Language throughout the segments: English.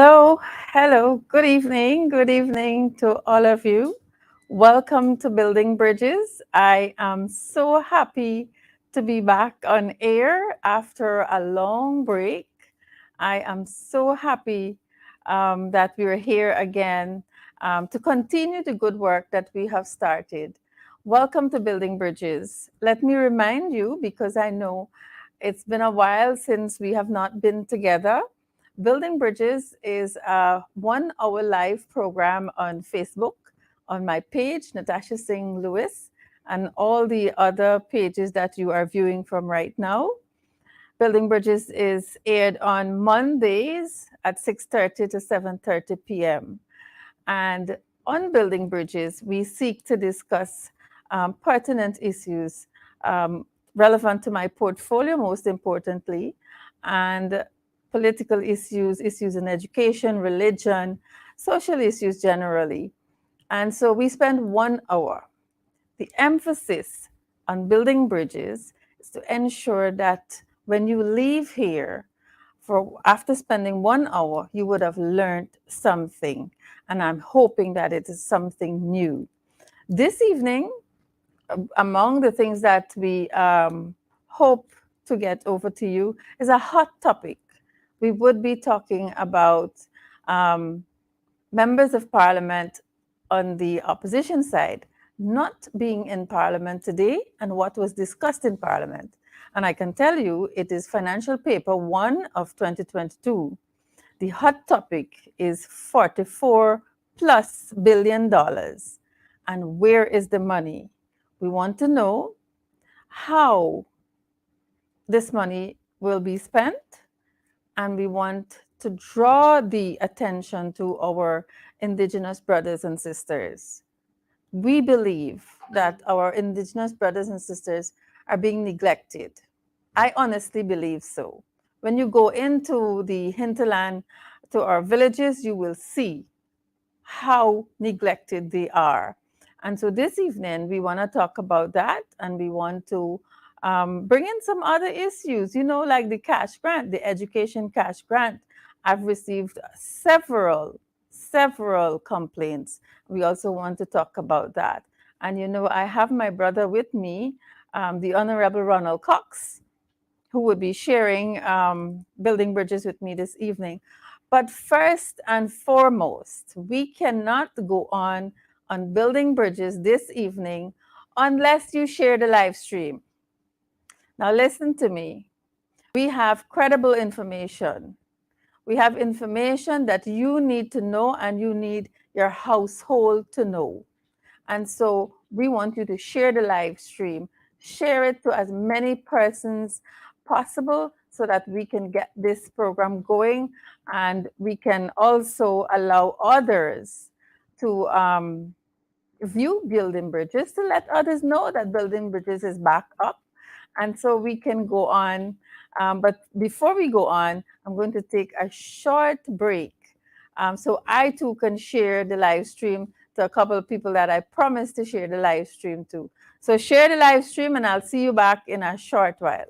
Hello, hello, good evening to all of you. Welcome to Building Bridges. I am so happy to be back on air after a long break. I am so happy that we are here again to continue the good work that we have started. Welcome to Building Bridges. Let me remind you, because I know it's been a while since we have not been together. Building Bridges is a 1 hour live program on Facebook, on my page, Natasha Singh Lewis, and all the other pages that you are viewing from right now. Building Bridges is aired on Mondays at 6:30 to 7:30 p.m. And on Building Bridges, we seek to discuss pertinent issues relevant to my portfolio, most importantly, and political issues, issues in education, religion, social issues generally. And so we spend 1 hour. The emphasis on building bridges is to ensure that when you leave here, for after spending 1 hour, you would have learned something. And I'm hoping that it is something new. This evening, among the things that we hope to get over to you is a hot topic. We would be talking about um, members of parliament on the opposition side not being in parliament today and what was discussed in parliament. And I can tell you it is financial paper 1 of 2022. The hot topic is 44 plus billion dollars. And where is the money? We want to know how this money will be spent, and we want to draw the attention to our Indigenous brothers and sisters. We believe that our Indigenous brothers and sisters are being neglected. I honestly believe so. When you go into the hinterland, to our villages, you will see how neglected they are. And so this evening, we want to talk about that, and we want to bring in some other issues, like the cash grant, the education cash grant. I've received several complaints. We also want to talk about that. And, I have my brother with me, the Honorable Ronald Cox, who would be sharing building bridges with me this evening. But first and foremost, we cannot go on building bridges this evening unless you share the live stream. Now listen to me. We have credible information. We have information that you need to know and you need your household to know. And so we want you to share the live stream, share it to as many persons possible so that we can get this program going, and we can also allow others to view Building Bridges, to let others know that Building Bridges is back up. And so we can go on. But before we go on, I'm going to take a short break so I too can share the live stream to a couple of people that I promised to share the live stream to. So share the live stream, and I'll see you back in a short while.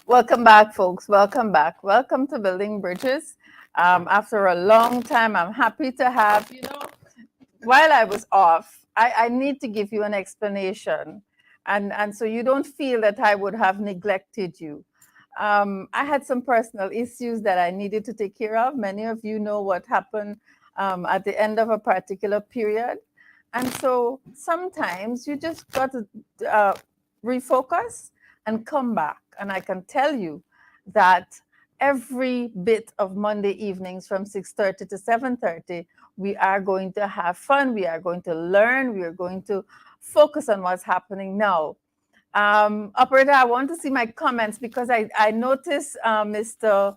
Welcome back, folks. Welcome back. Welcome to Building Bridges. After a long time, I'm happy to have, while I was off, I need to give you an explanation. And so you don't feel that I would have neglected you. I had some personal issues that I needed to take care of. Many of you know what happened at the end of a particular period. And so sometimes you just got to refocus, and come back. And I can tell you that every bit of Monday evenings from 6:30 to 7:30, we are going to have fun. We are going to learn. We are going to focus on what's happening now. Operator, I want to see my comments because I noticed Mr.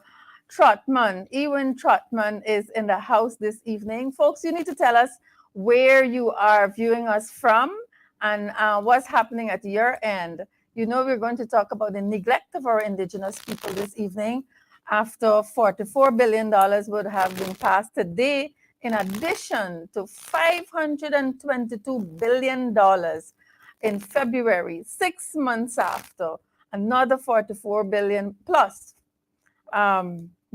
Trotman, Ewan Trotman, is in the house this evening. Folks, you need to tell us where you are viewing us from and what's happening at your end. You know, we're going to talk about the neglect of our indigenous people this evening after $44 billion would have been passed today, in addition to $522 billion in February, 6 months after another 44 billion plus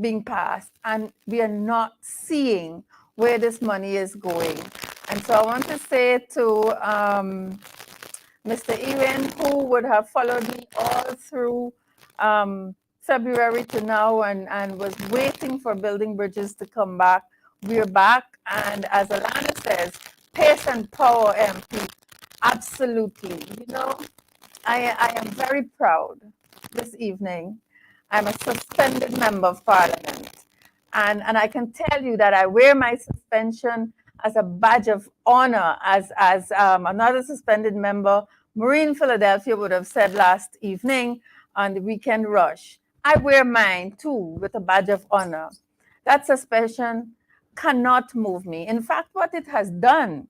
being passed, and we are not seeing where this money is going. And so I want to say to Mr. Ewan, who would have followed me all through February to now and was waiting for Building Bridges to come back. We're back, and as Alana says, pace and power, MP. Absolutely. You know, I am very proud this evening. I'm a suspended member of parliament. And I can tell you that I wear my suspension as a badge of honor, as another suspended member, Maureen Philadelphia, would have said last evening on the weekend rush. I wear mine too with a badge of honor. That suspension cannot move me. In fact, what it has done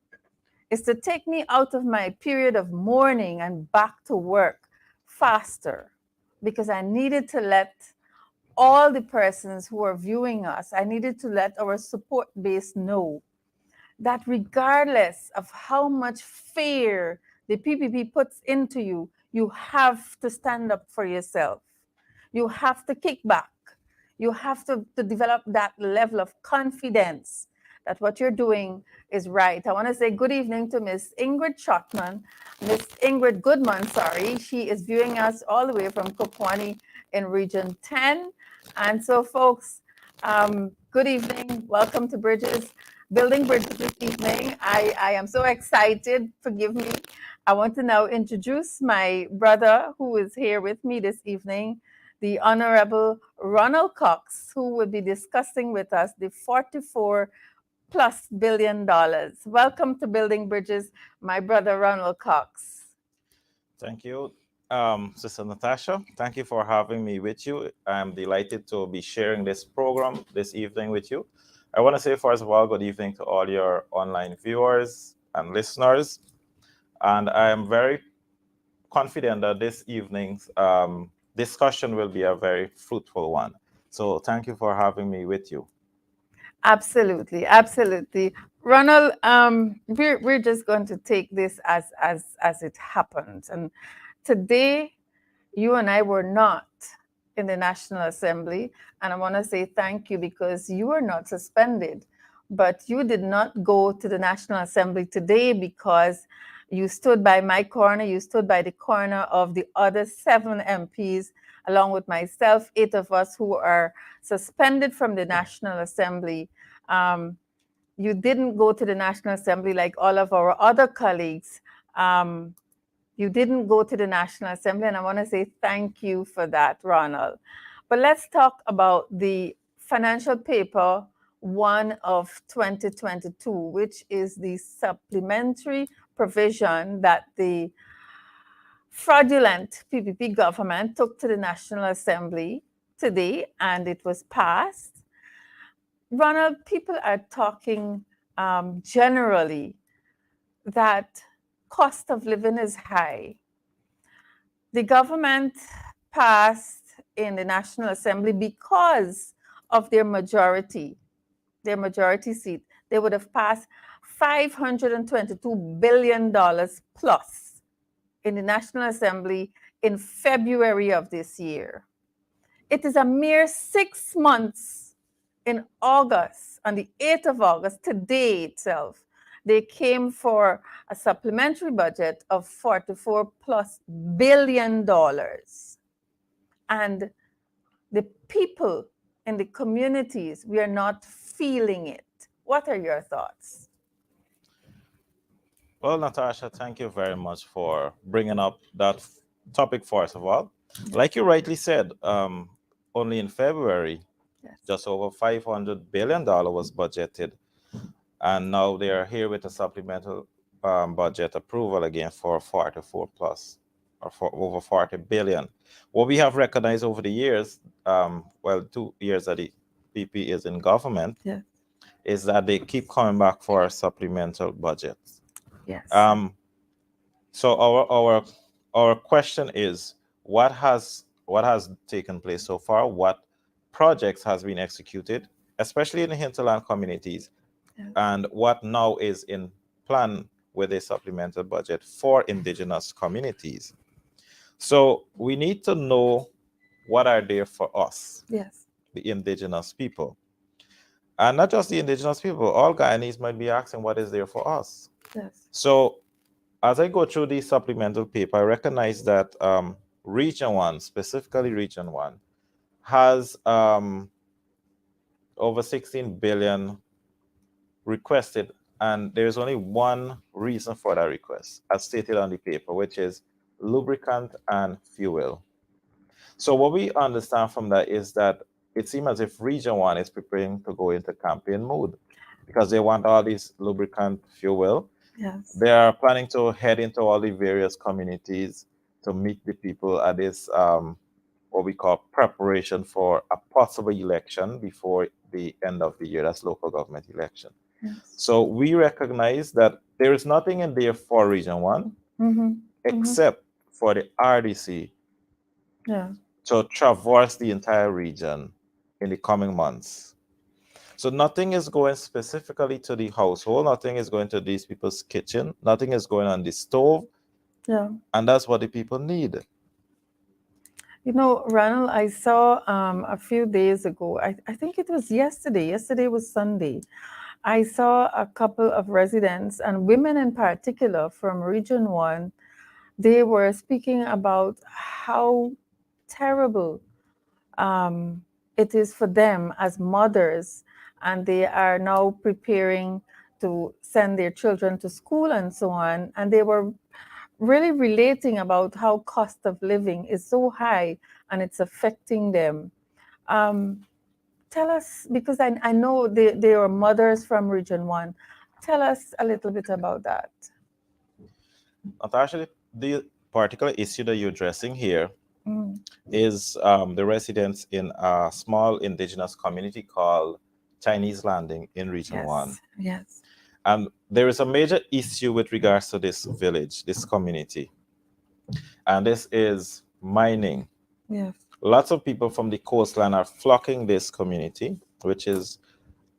is to take me out of my period of mourning and back to work faster, because I needed to let all the persons who are viewing us, I needed to let our support base know that regardless of how much fear the PPP puts into you, you have to stand up for yourself. You have to kick back. You have to develop that level of confidence that what you're doing is right. I want to say good evening to Miss Ingrid Shotman, Miss Ingrid Goodman, sorry. She is viewing us all the way from Kokwani in Region 10. And so, folks, good evening. Welcome to Bridges, Building Bridges this evening. I am so excited. Forgive me. I want to now introduce my brother who is here with me this evening, the Honorable Ronald Cox, who will be discussing with us the 44 plus billion dollars. Welcome to Building Bridges, my brother Ronald Cox. Thank you, Sister Natasha. Thank you for having me with you. I'm delighted to be sharing this program this evening with you. I want to say, first of all, good evening to all your online viewers and listeners. And I am very confident that this evening's discussion will be a very fruitful one. So thank you for having me with you. Absolutely, absolutely. Ronald, we're just going to take this as it happens. And today, you and I were not in the National Assembly, and I want to say thank you because you were not suspended, but you did not go to the National Assembly today because you stood by my corner, you stood by the corner of the other 7 MPs, along with myself, 8 of us who are suspended from the National Assembly. You didn't go to the National Assembly like all of our other colleagues. You didn't go to the National Assembly, and I want to say thank you for that, Ronald. But let's talk about the financial paper 1 of 2022, which is the supplementary provision that the fraudulent PPP government took to the National Assembly today, and it was passed. Ronald, people are talking generally that cost of living is high. The government passed in the National Assembly because of their majority seat. They would have passed $522 billion plus in the National Assembly in February of this year. It is a mere 6 months in August, on the 8th of August, today itself, they came for a supplementary budget of $44 plus billion. And the people in the communities, we are not feeling it. What are your thoughts? Well, Natasha, thank you very much for bringing up that topic first of all. Like Yes. you rightly said, only in February, Yes. just over $500 billion was budgeted, and now they are here with a supplemental budget approval again for 44 plus, or for over 40 billion. What we have recognized over the years, well, 2 years that the PP is in government, Yes. is that they keep coming back for supplemental budgets. Yes. Um, so our question is, what has taken place so far? What projects has been executed, especially in the hinterland communities, Yes. and what now is in plan with a supplemental budget for indigenous communities? So we need to know what are there for us, Yes. the indigenous people. And not just the indigenous people, all Guyanese might be asking what is there for us. Yes. So as I go through the supplemental paper, I recognize that Region 1, specifically Region 1, has over 16 billion requested, and there's only one reason for that request, as stated on the paper, which is lubricant and fuel. So what we understand from that is that it seems as if Region 1 is preparing to go into campaign mode because they want all this lubricant fuel. Yes. They are planning to head into all the various communities to meet the people at this what we call preparation for a possible election before the end of the year. That's local government election. Yes. So we recognize that there is nothing in there for Region 1 Mm-hmm. Mm-hmm. except for the RDC Yeah. to traverse the entire region in the coming months. So nothing is going specifically to the household, nothing is going to these people's kitchen, nothing is going on the stove, Yeah. and that's what the people need. You know, Ronald, I saw a few days ago, I think it was yesterday. Yesterday was Sunday. I saw a couple of residents and women in particular from Region 1. They were speaking about how terrible um, it is for them as mothers, and they are now preparing to send their children to school and so on. And they were really relating about how cost of living is so high and it's affecting them. Um, Tell us, because I know they are mothers from Region 1. Tell us a little bit about that. Natasha, the particular issue that you're addressing here Mm, is the residents in a small indigenous community called Chinese Landing in Region 1. yes, yes, And there is a major issue with regards to this village, this community, and this is mining. yes. Lots of people from the coastline are flocking this community, which is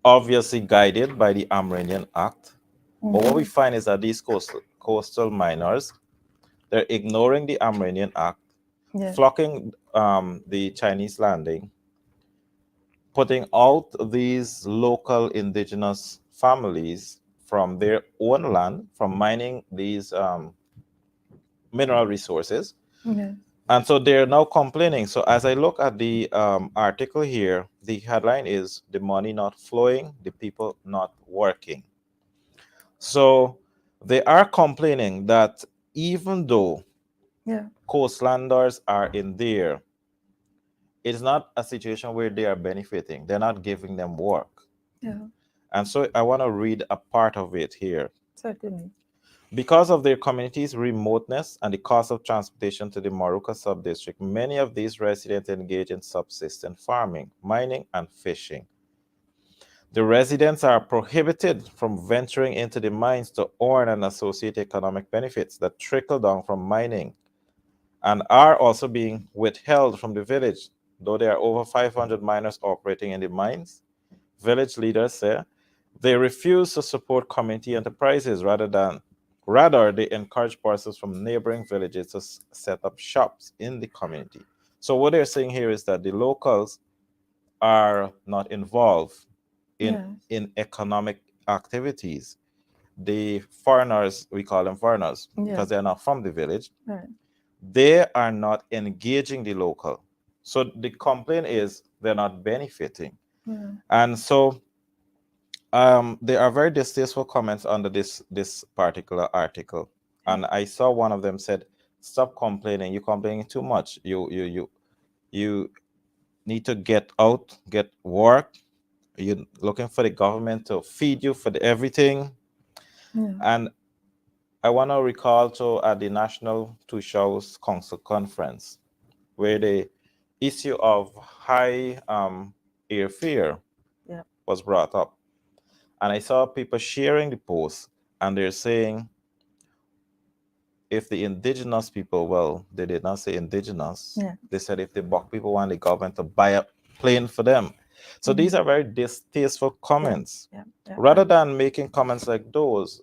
obviously guided by the Amerindian Act. But what we Mm-hmm. find is that these coastal miners, they're ignoring the Amerindian Act, Yes, flocking the Chinese landing, putting out these local indigenous families from their own land, from mining these mineral resources. yes, And so they're now complaining. So as I look at the article here, the headline is "The Money Not Flowing, the People Not Working." So they are complaining that even though yeah, coastlanders are in there, it's not a situation where they are benefiting. They're not giving them work. yeah, And so I want to read a part of it here. certainly. Because of their community's remoteness and the cost of transportation to the Moruca subdistrict, many of these residents engage in subsistence farming, mining, and fishing. The residents are prohibited from venturing into the mines to earn and associate economic benefits that trickle down from mining, and are also being withheld from the village. Though there are over 500 miners operating in the mines, village leaders say they refuse to support community enterprises. Rather they encourage persons from neighboring villages to set up shops in the community. So what they're saying here is that the locals are not involved in Yes, economic activities. The foreigners, we call them foreigners yeah, because they're not from the village, right, they are not engaging the local. So the complaint is they're not benefiting. yeah, And so there are very distasteful comments under this particular article, yeah, and I saw one of them said, Stop complaining. You're complaining too much. You need to get out, get work. You're looking for the government to feed you for everything. Yeah. And I want to recall to at the National Two Shows Council Conference, where the issue of high airfare Yeah. was brought up. And I saw people sharing the post, and they're saying, if the indigenous people, well, they did not say indigenous, Yeah. they said if the Bok people want the government to buy a plane for them. So these Mhm. are very distasteful Yeah. comments. Yeah. Yeah. Rather than making comments like those,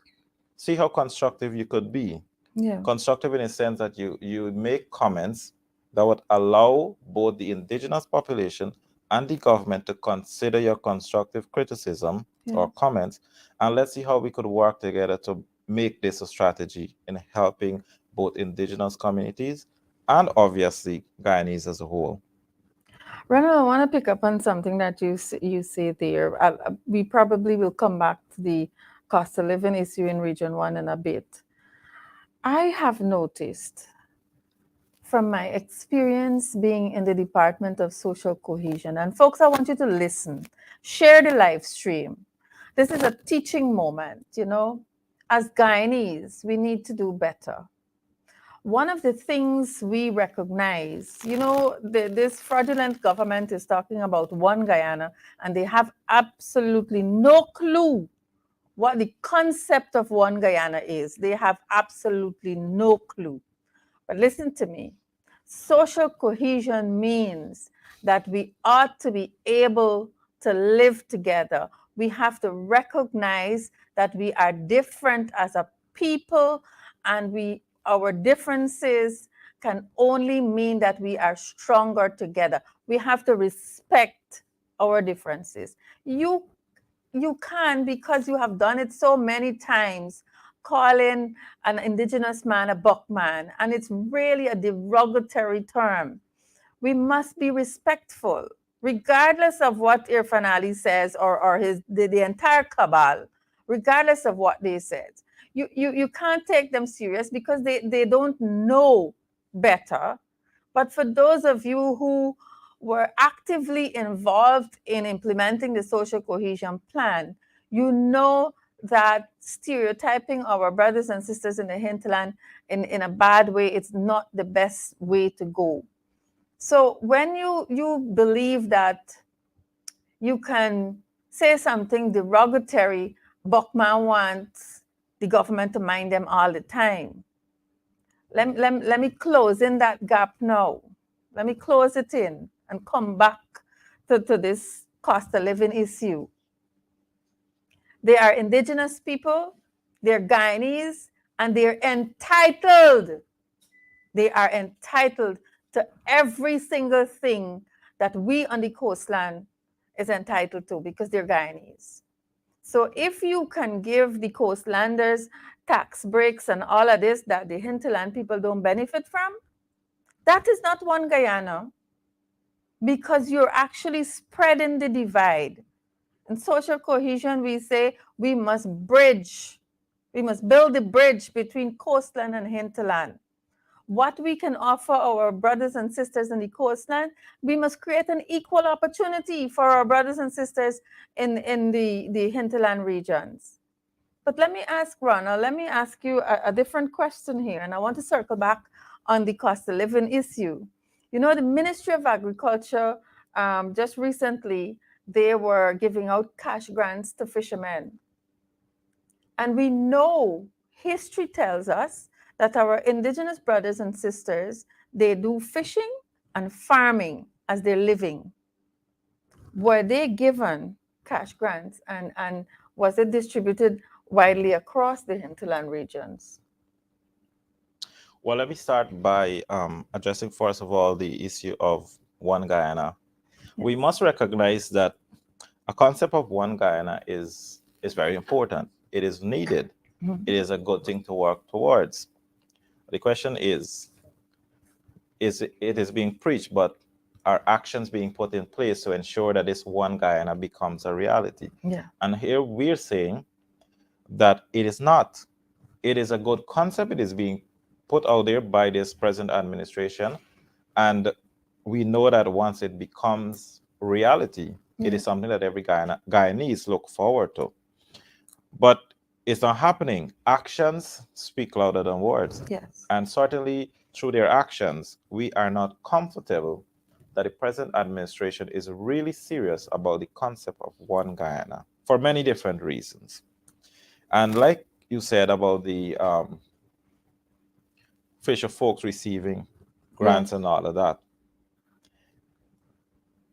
see how constructive you could be. Yeah. Constructive in a sense that you make comments that would allow both the indigenous population and the government to consider your constructive criticism or Yes. comments, and let's see how we could work together to make this a strategy in helping both indigenous communities and obviously Guyanese as a whole. Ronald, I want to pick up on something that you say there. We probably will come back to the cost of living issue in Region 1 in a bit. I have noticed from my experience being in the Department of Social Cohesion, and folks, I want you to listen, share the live stream. This is a teaching moment, you know. As Guyanese, we need to do better. One of the things we recognize, you know, this fraudulent government is talking about one Guyana, and they have absolutely no clue what the concept of one Guyana is. They have absolutely no clue. But listen to me. Social cohesion means that we ought to be able to live together. We have to recognize that we are different as a people, and our differences can only mean that we are stronger together. We have to respect our differences. You you can, because you have done it so many times, calling an indigenous man a buckman, and it's really a derogatory term. We must be respectful, regardless of what Irfan Ali says, or the entire cabal, regardless of what they said. You can't take them serious because they don't know better. But for those of you who were actively involved in implementing the social cohesion plan, you know that stereotyping our brothers and sisters in the hinterland in a bad way, it's not the best way to go. So when you believe that you can say something derogatory, Buckman wants the government to mind them all the time. Let me close in that gap now. Let me close it in and come back to this cost of living issue. They are indigenous people, they're Guyanese, and they're entitled. They are entitled to every single thing that we on the coastland is entitled to because they're Guyanese. So if you can give the coastlanders tax breaks and all of this that the hinterland people don't benefit from, that is not one Guyana, because you're actually spreading the divide. In social cohesion, we say we must bridge, we must build the bridge between coastland and hinterland. What we can offer our brothers and sisters in the coastland, we must create an equal opportunity for our brothers and sisters in the hinterland regions. But let me ask Rana, let me ask you a different question here, and I want to circle back on the cost of living issue. You know, the Ministry of Agriculture just recently, they were giving out cash grants to fishermen. And we know history tells us that our indigenous brothers and sisters, they do fishing and farming as their living. Were they given cash grants, and was it distributed widely across the hinterland regions? Well, let me start by addressing first of all the issue of one Guyana. We Yes. must recognize that a concept of one Guyana is very important. It is needed. It Mhm. is a good thing to work towards. The question is it is being preached, but are actions being put in place to ensure that this one Guyana becomes a reality? Yeah. And here we're saying that it is not. It is a good concept. It is being put out there by this present administration. And we know that once it becomes reality, it Yeah. is something that every Guyanese look forward to. But it's not happening. Actions speak louder than words. Yes. And certainly through their actions, we are not comfortable that the present administration is really serious about the concept of one Guyana for many different reasons. And like you said about the fisher folks receiving Yes. grants and all of that,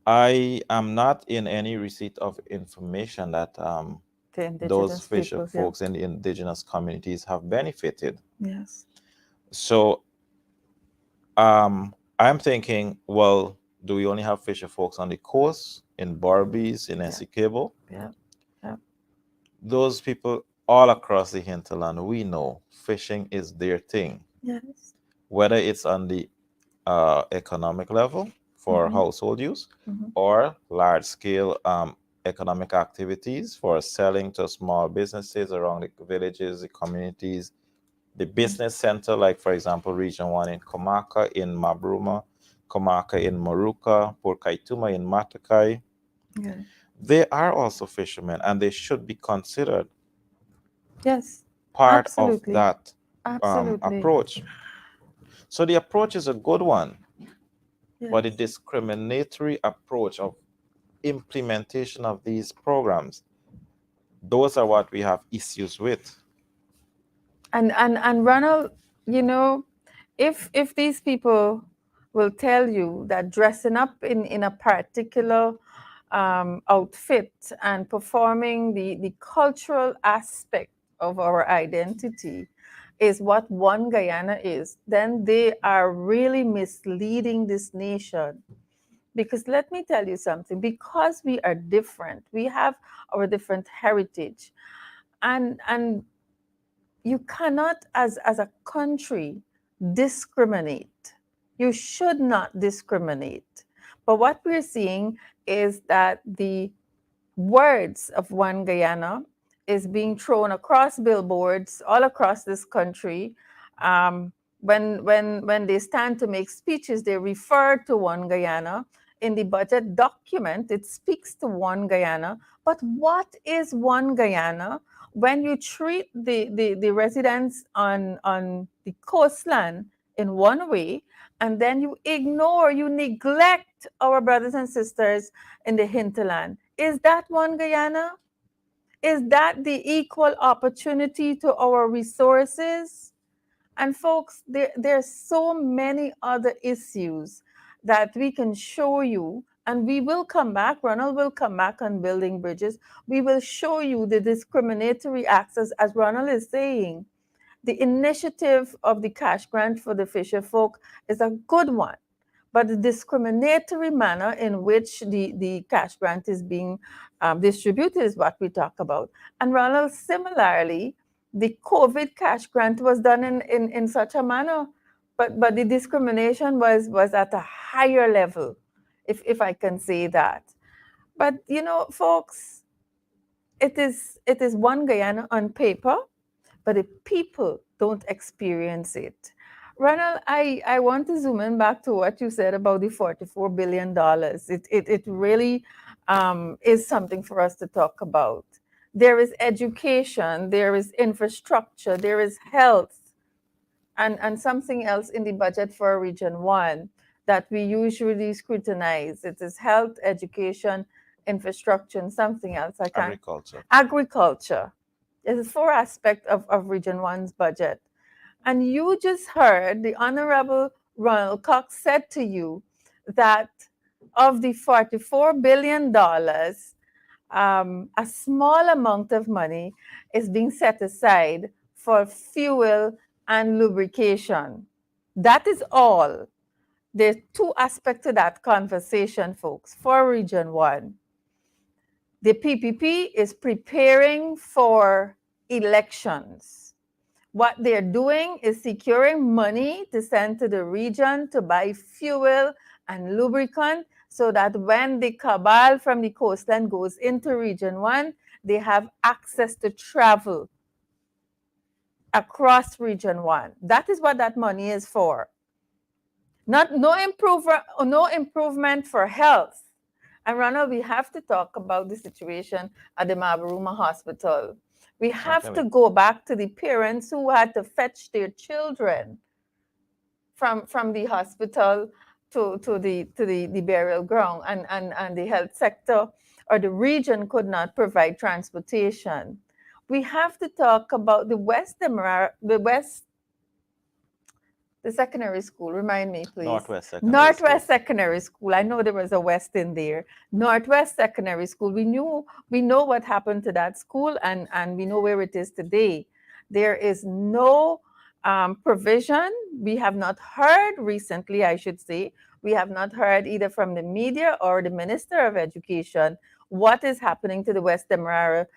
I am not in any receipt of information that The those indigenous fisher peoples. Yeah. folks in the indigenous communities have benefited. Yes. So I'm thinking, well, do we only have fisher folks on the coast, in Barbies, in Yeah. Essequibo? Yeah. Yeah. Those people all across the hinterland, we know fishing is their thing, Yes. whether it's on the economic level for Mm-hmm. household use Mm-hmm. or large scale economic activities for selling to small businesses around the villages, the communities, the business center, like for example, Region 1 in Komaka, in Mabruma, Komaka in Maruka, Port Kaituma in Matakai. Yeah. They are also fishermen and they should be considered Yes. part of Absolutely. that Absolutely. approach. So the approach is a good one, but the Yes. discriminatory approach of implementation of these programs, those are what we have issues with. And Ronald, you know, if these people will tell you that dressing up in a particular outfit and performing the cultural aspect of our identity is what one Guyana is, then they are really misleading this nation. Because let me tell you something, because we are different, we have our different heritage, and you cannot as a country discriminate. You should not discriminate. But what we're seeing is that the words of one Guyana is being thrown across billboards all across this country. Um, when they stand to make speeches, they refer to one Guyana. In the budget document, it speaks to one Guyana. But what is one Guyana when you treat the residents on the coastland in one way, and then you ignore, you neglect our brothers and sisters in the hinterland? Is that one Guyana? Is that the equal opportunity to our resources? And folks, there's so many other issues that we can show you, and we will come back. Ronald will come back on building bridges. We will show you the discriminatory acts, as Ronald is saying. The initiative of the cash grant for the fisher folk is a good one, but the discriminatory manner in which the cash grant is being distributed is what we talk about. And Ronald, similarly, the COVID cash grant was done in such a manner, but the discrimination was at a higher level, if I can say that. But folks, it is one Guyana on paper, but the people don't experience it. Ronald, I want to zoom in back to what you said about the $44 billion. It really is something for us to talk about. There is education, there is infrastructure, there is health, and something else in the budget for Region 1 that we usually scrutinize. It is health, education, infrastructure, and something else. I can't. Agriculture. Agriculture. There's four aspects of Region 1's budget. And you just heard the Honorable Ronald Cox said to you that of the $44 billion, a small amount of money is being set aside for fuel and lubrication. That is all. There's two aspects to that conversation, folks, for Region 1. The PPP is preparing for elections. What they're doing is securing money to send to the region to buy fuel and lubricant so that when the cabal from the coastline goes into Region 1, they have access to travel. across Region 1. That is what that money is for. Not no improvement for health. And Ronald, we have to talk about the situation at the Mabaruma Hospital. We have to Certainly. go back to the parents who had to fetch their children from the hospital to the burial ground, and the health sector or the region could not provide transportation. We have to talk about the secondary school. Remind me, please. Northwest Secondary Northwest School. Secondary School. I know there was a West in there. Northwest Secondary School. We know what happened to that school, and we know where it is today. There is no provision. We have not heard recently, I should say, we have not heard either from the media or the Minister of Education what is happening to the West Demerara,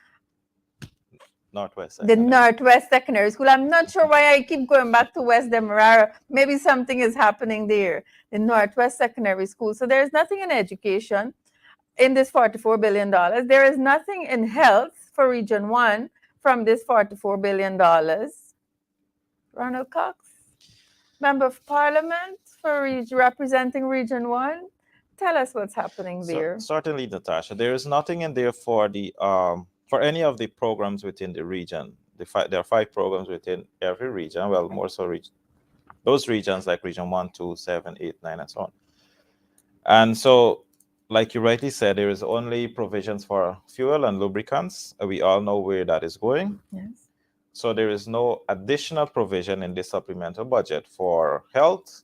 Northwest the Secondary. Northwest Secondary School. I'm not sure why I keep going back to West Demerara. Maybe something is happening there. The Northwest Secondary School. So there's nothing in education in this $44 billion. There is nothing in health for Region 1 from this $44 billion. Ronald Cox, Member of Parliament for representing Region 1. Tell us what's happening So there. certainly, Natasha, there is nothing in there for the for any of the programs within the region. There are 5 programs within every region. Well, more so those regions like region 1, 2, 7, 8, 9, and so on. And so, like you rightly said, there is only provisions for fuel and lubricants. We all know where that is going. Yes. So there is no additional provision in this supplemental budget for health,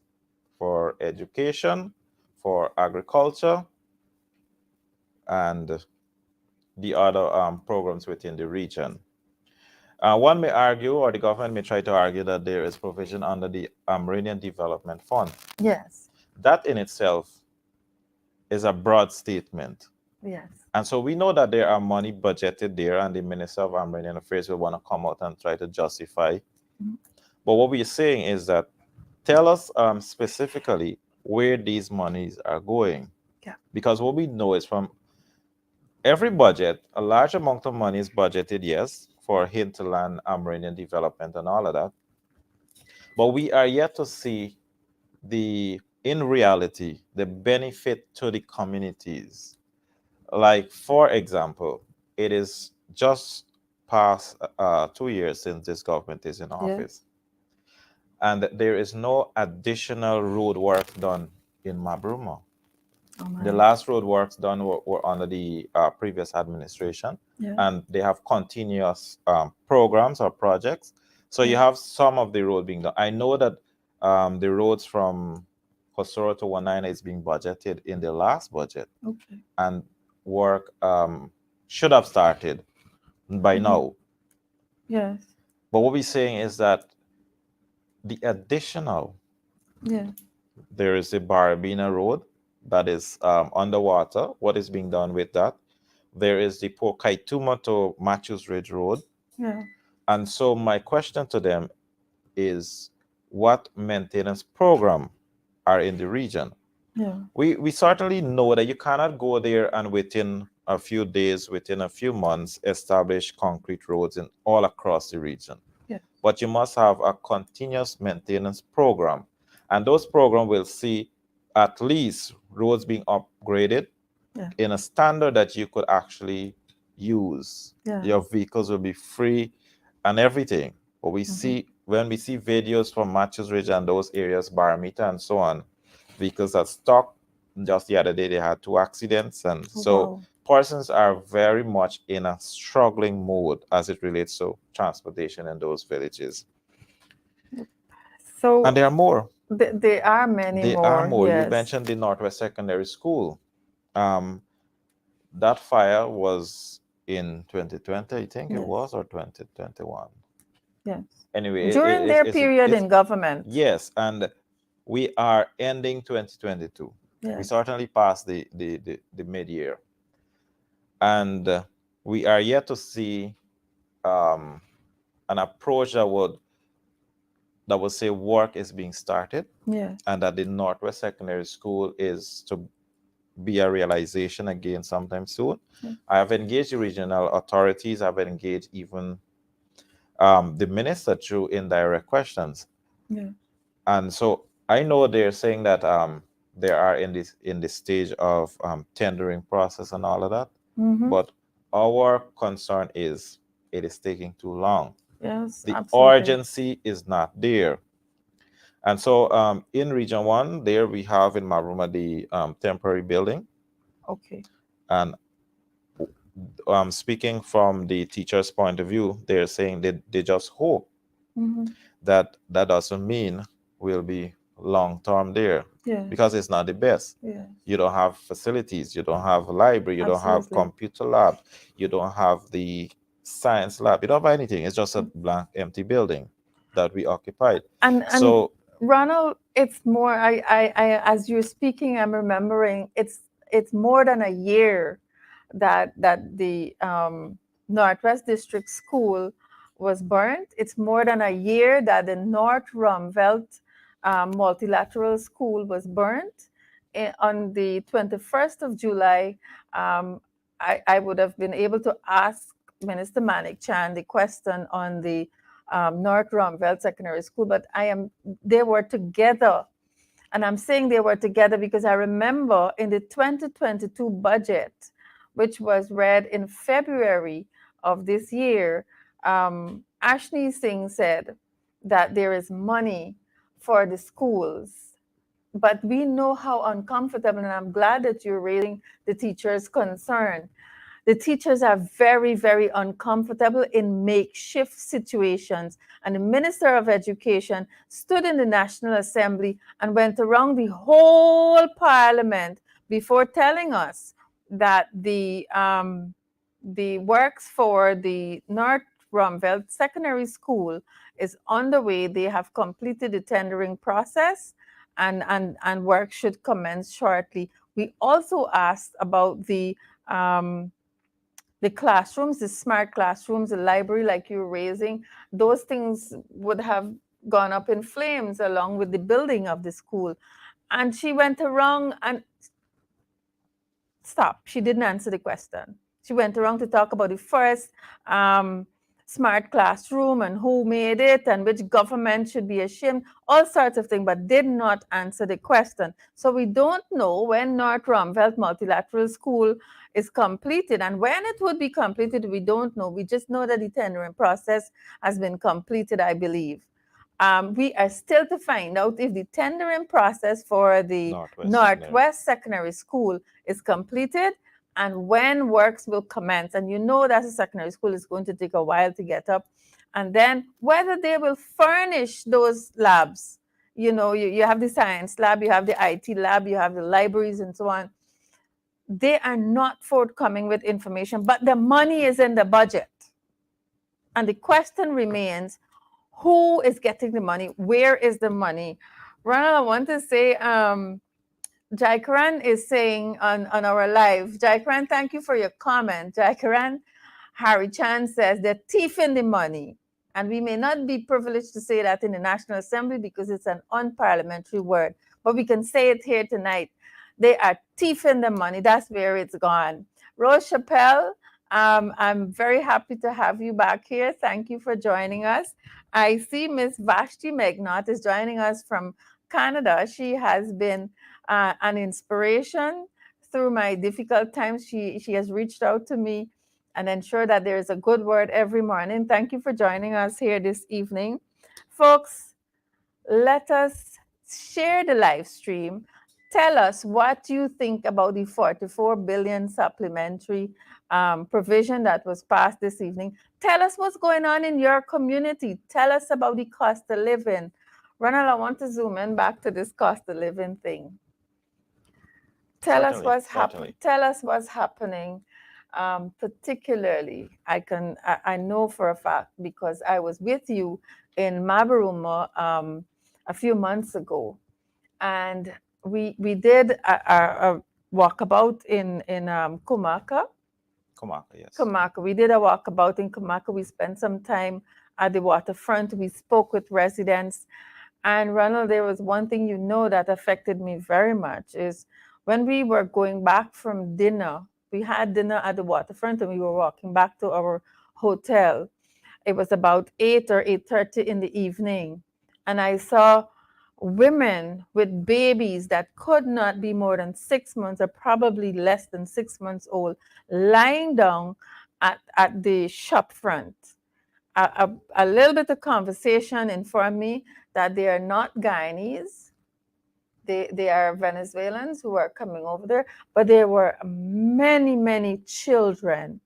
for education, for agriculture, and the other programs within the region. One may argue, or the government may try to argue, that there is provision under the Meridian Development Fund. Yes. That in itself is a broad statement. Yes. And so we know that there are money budgeted there, and the Minister of Meridian Affairs will want to come out and try to justify. Mhm. But what we're saying is that tell us specifically where these monies are going. Yeah. Because what we know is from every budget, a large amount of money is budgeted, yes, for hinterland, Meridian development and all of that. But we are yet to see in reality, the benefit to the communities. Like, for example, it is just past 2 years since this government is in office. And there is no additional road work done in Mabruma. The last road works done were under the previous administration, and they have continuous programs or projects. So you have some of the road being done. I know that the roads from Kosoro to Wanaina is being budgeted in the last budget, and work should have started by now. Yes. But what we're saying is that the additional, there is the Barabina Road that is underwater. What is being done with that? There is the Kaituma to Matthews Ridge Road. Yeah. And so my question to them is, what maintenance program are in the region? Yeah. We certainly know that you cannot go there and within a few days, within a few months, establish concrete roads in all across the region. Yeah. But you must have a continuous maintenance program. And those programs will see at least roads being upgraded in a standard that you could actually use. Your vehicles will be free and everything. But we see, when we see videos from Matthews Ridge and those areas, Barometer and so on, vehicles are stuck. Just the other day, they had 2 accidents. And so persons are very much in a struggling mode as it relates to transportation in those villages. So, and there are more. There are many There more. are more. You Yes. mentioned the Northwest Secondary School. That fire was in 2020, I think it was, or 2021. Yes. Anyway, During their period in government. Yes, and we are ending 2022. We certainly passed the mid-year. And we are yet to see an approach that would say work is being started, and that the Northwest Secondary School is to be a realization again sometime soon. I have engaged the regional authorities. I've engaged even the minister through indirect questions. Yeah. And so I know they're saying that they are in this stage of tendering process and all of that, Mm-hmm. but our concern is it is taking too long. Yes, The absolutely. urgency is not there. And so in Region 1, there we have in Maruma the temporary building. Okay. And speaking from the teacher's point of view, they're saying they just hope Mm-hmm. that that doesn't mean we'll be long term there, because Yes. it's not the best. Yes. You don't have facilities, you don't have a library, you don't have Absolutely. computer lab, you don't have the science lab, you don't have anything. It's just a blank, empty building that we occupied. And So Ronald, it's more. As you're speaking, I'm remembering. It's more than a year that the Northwest District School was burnt. It's more than a year that the North Rumvelt Multilateral School was burnt. On the 21st of July, um, I would have been able to ask Minister Manik Chan the question on the North Rumvelt Secondary School, but they were together. And I'm saying they were together because I remember in the 2022 budget, which was read in February of this year, Ashni Singh said that there is money for the schools. But we know how uncomfortable, and I'm glad that you're raising the teachers' concern. The teachers are very, very uncomfortable in makeshift situations. And the Minister of Education stood in the National Assembly and went around the whole Parliament before telling us that the works for the North Rumvelt Secondary School is underway. They have completed the tendering process, and work should commence shortly. We also asked about the classrooms, the smart classrooms, the library, like you were raising. Those things would have gone up in flames along with the building of the school. And she went around and stop. She didn't answer the question. She went around to talk about the first smart classroom and who made it and which government should be ashamed, all sorts of things, but did not answer the question. So we don't know when North Rumvelt Multilateral School is completed, and when it would be completed, we don't know. We just know that the tendering process has been completed, I believe. We are still to find out if the tendering process for the Northwest Secondary. Northwest Secondary School is completed and when works will commence. And you know that a secondary school is going to take a while to get up. And then whether they will furnish those labs. You know, you have the science lab, you have the IT lab, you have the libraries and so on. They are not forthcoming with information, but the money is in the budget. And the question remains, who is getting the money? Where is the money? Ronald, I want to say, Jaikaran is saying on our live, Jaikaran, thank you for your comment. Jaikaran, Harry Chan says they're thief in the money. And we may not be privileged to say that in the National Assembly because it's an unparliamentary word, but we can say it here tonight. They are thief in the money. That's where it's gone. Rose Chappelle, I'm very happy to have you back here. Thank you for joining us. I see Miss Vashti Megnot is joining us from Canada. She has been an inspiration through my difficult times. She has reached out to me and ensure that there is a good word every morning. Thank you for joining us here this evening. Folks, let us share the live stream. Tell us what you think about the 44 billion supplementary provision that was passed this evening. Tell us what's going on in your community. Tell us about the cost of living. Ronald, I want to zoom in back to this cost of living thing. Tell us Certainly, what's happening. certainly. Tell us what's happening. Particularly, I know for a fact because I was with you in Mabaruma a few months ago, and we did a walkabout in Kumaka. Komaka, yes. Kumaka. We did a walkabout in Kumaka. We spent some time at the waterfront. We spoke with residents. And Ronald, there was one thing you know that affected me very much is when we were going back from dinner, we had dinner at the waterfront and we were walking back to our hotel. It was about 8 or 8:30 in the evening, and I saw women with babies that could not be more than 6 months or probably less than 6 months old lying down at the shop front. A little bit of conversation informed me that they are not Guyanese. They are Venezuelans who are coming over there, but there were many children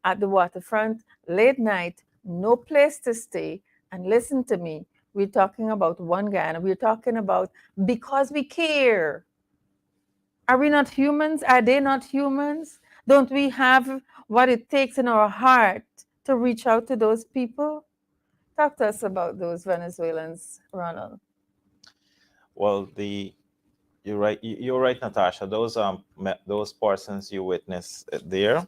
at the waterfront late night, no place to stay. And listen to me, we're talking about one Guyana. We're talking about because we care. Are we not humans? Are they not humans? Don't we have what it takes in our heart to reach out to those people? Talk to us about those Venezuelans, Ronald. Well, you're right, Natasha. Those persons you witness there,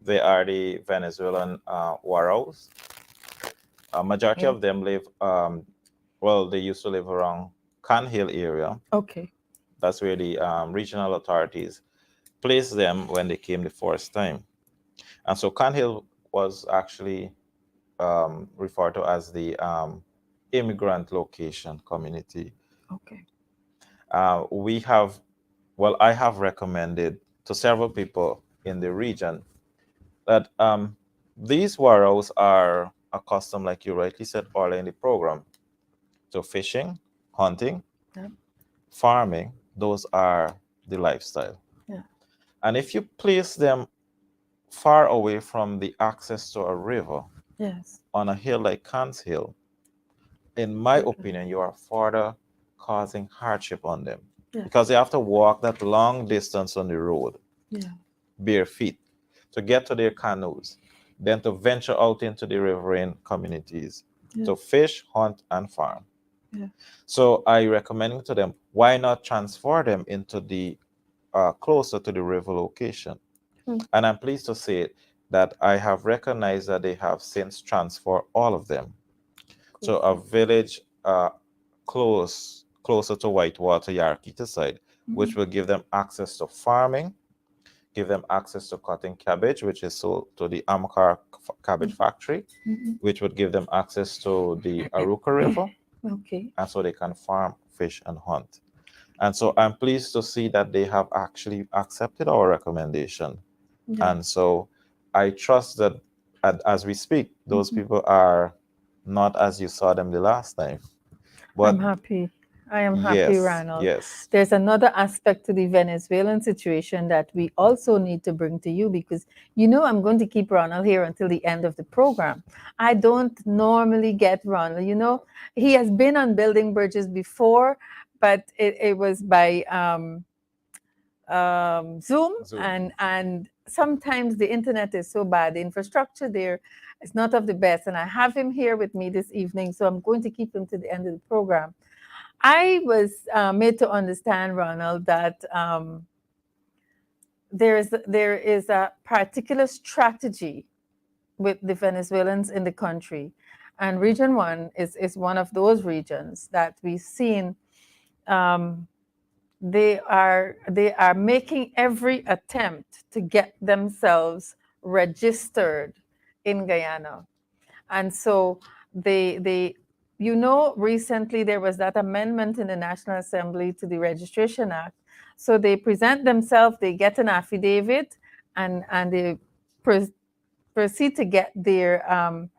they are the Venezuelan Waros. A majority Okay. of them live, well, they used to live around Can Hill area. Okay. That's where the regional authorities placed them when they came the first time. And so Can Hill was actually referred to as the immigrant location community. Okay. We have, well, I have recommended to several people in the region that these Waros are accustomed, like you rightly said earlier in the program, to fishing, hunting, Yeah. farming. Those are the lifestyle. Yeah. And if you place them far away from the access to a river Yes. on a hill like Can's Hill, in my Absolutely. opinion, you are further causing hardship on them Yes. because they have to walk that long distance on the road, Yeah. bare feet, to get to their canoes, then to venture out into the riverine communities Yeah. to fish, hunt, and farm. Yeah. So I recommend to them, why not transfer them into the closer to the river location? Hmm. And I'm pleased to say that I have recognized that they have since transferred all of them to a Good. village closer to Whitewater, Yarkita side, which will give them access to farming, give them access to cutting cabbage, which is sold to the Amcar cabbage factory, Mhm. which would give them access to the Aruka River, Okay. and so they can farm, fish, and hunt. And so I'm pleased to see that they have actually accepted our recommendation. Yeah. And so I trust that as we speak, those Mhm. people are not as you saw them the last time. I'm But happy. I am happy, yes, Ronald. yes, There's another aspect to the Venezuelan situation that we also need to bring to you because you know I'm going to keep Ronald here until the end of the program. I don't normally get Ronald. You know, he has been on building bridges before, but it was by Zoom, Zoom. and sometimes the internet is so bad, the infrastructure there is not of the best. And I have him here with me this evening, so I'm going to keep him to the end of the program. I was made to understand, Ronald, that there is a particular strategy with the Venezuelans in the country, and Region One is one of those regions that we've seen. Um, they are making every attempt to get themselves registered in Guyana. And so they recently there was that amendment in the National Assembly to the Registration Act. So they present themselves, they get an affidavit, and they proceed to get their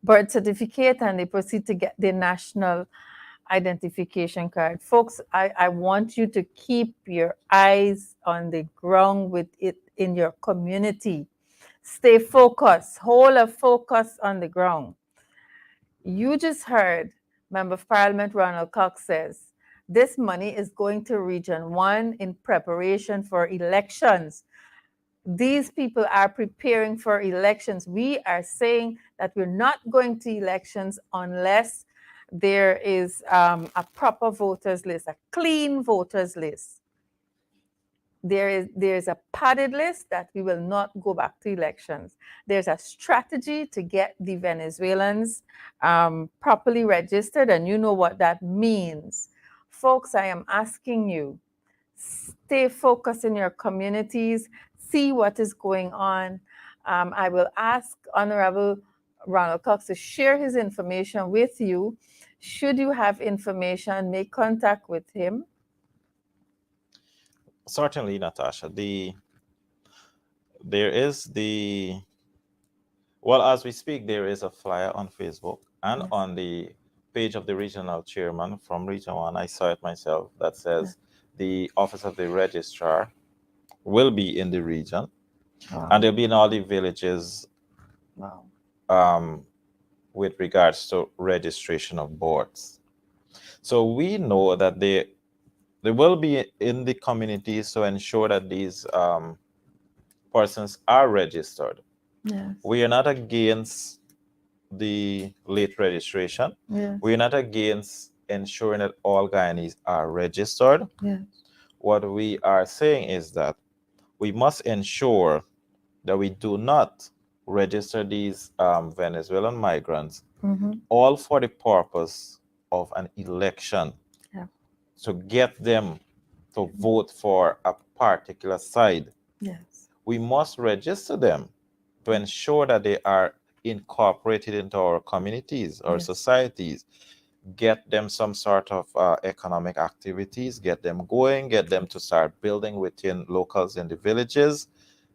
birth certificate, and they proceed to get their national identification card. Folks, I want you to keep your eyes on the ground with it in your community. Stay focused, hold a focus on the ground. You just heard Member of Parliament Ronald Cox says this money is going to Region 1 in preparation for elections. These people are preparing for elections. We are saying that we're not going to elections unless there is a proper voters list, a clean voters list. There is a padded list that we will not go back to elections. There's a strategy to get the Venezuelans properly registered, and you know what that means. Folks, I am asking you, stay focused in your communities, see what is going on. I will ask Honorable Ronald Cox to share his information with you. Should you have information, make contact with him. Certainly, Natasha. There is the well, as we speak, there is a flyer on Facebook and Yes. on the page of the regional chairman from Region 1. I saw it myself that Yeah. says the office of the registrar will be in the region, and Wow. they'll be in all the villages Wow. um, with regards to registration of boards. So we know that they will be in the communities to ensure that these persons are registered. Yes. We are not against the late registration. Yes. We're not against ensuring that all Guyanese are registered. Yes. What we are saying is that we must ensure that we do not register these Venezuelan migrants Mm-hmm. all for the purpose of an election Yeah. to get them to vote for a particular side. Yes. We must register them to ensure that they are incorporated into our communities, our Yes. societies, get them some sort of economic activities, get them going, get them to start building within locals in the villages.